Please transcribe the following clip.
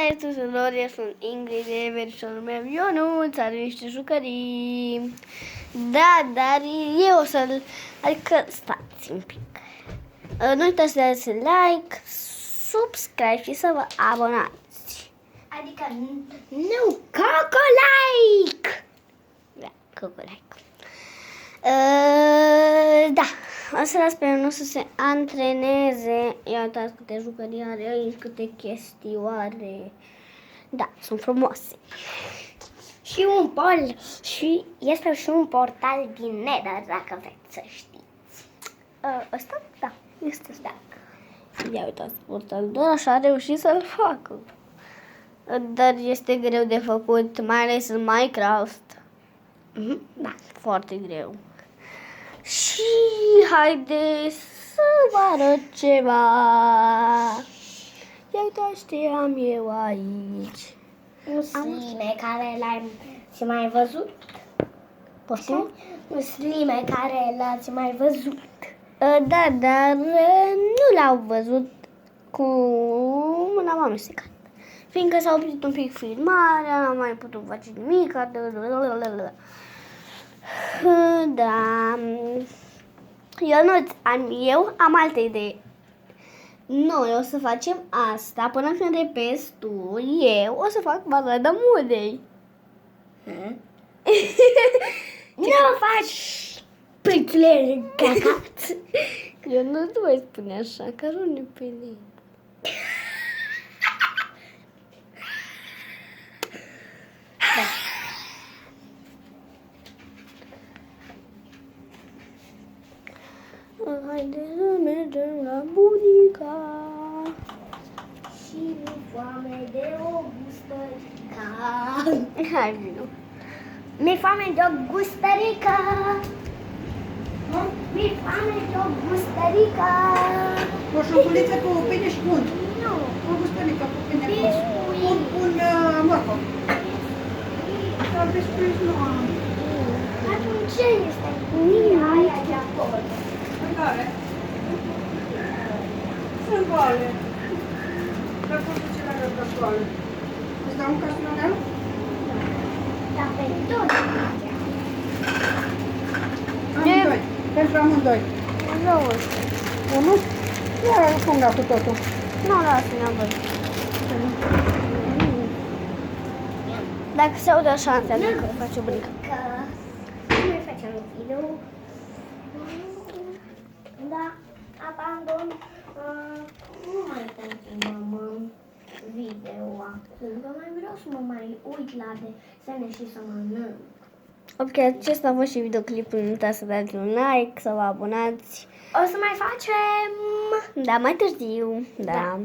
Hai tuturor, eu sunt Ingrid, de verișorul meu Ionuț, are niște jucării. Da, dar eu o să-l... Adică, stați un pic. Nu uitați să dați like, subscribe și să vă abonați. Adică Nu, coco-like! Da, coco-like. Da, o să las pe Ionuț să se antreneze. Ia uitați câte jucării are aici, câte chestioare. Da, sunt frumoase. și un pol și este și un portal din Nether, dacă vreți să știți. Ăsta? Da, este ăsta. Ia uitați, portalul doar așa a reușit să-l facă. Dar este greu de făcut, mai ales în Minecraft. Da, foarte greu. Și haideți să vă arăt ceva. Ia uitați ce am eu aici. Un slime care l-ați mai văzut? Poftim? Un slime care l-ați mai văzut. Da, dar nu l-au văzut cum l-am amestecat. Fiindcă s-a oprit un pic filmarea, n-am mai putut face nimic. Da. Eu am alte idei. Noi o să facem asta până când repezi tu. Eu o să fac balada mudei. Nu faci pâțle cacat. Eu nu voi spune așa, că nu pe nimeni. Haide să mergem la bunica. Și mi foame de o gustărică. Hai, vino. Mi foame de o gustărică. Mi foame de o gustărică. O șoculiță cu pâine și unt. Nu. O gustărică cu pâine cu Biscuit. un morcov. Dar biscuit nu am. Atunci ce este? Aia de acolo. Sunt goale. Sunt goale. Dar cum se cele de goale? Îți dau un castroleu? Dar pe tot. Amândoi. Pentru amândoi. Rău. Unu? Ia funga cu totul. Nu, lasă, ne-am văzut. Dacă se aude așa, înseamnă că face bunica. Că noi facem un video. Da, abandon. Nu mai continuăm video acum. Că mai vreau să mă mai uit la desene și să mănânc. Ok, acesta a fost și videoclipul. Nu uitați să dați un like, să vă abonați. O să mai facem. Da, mai târziu. Da.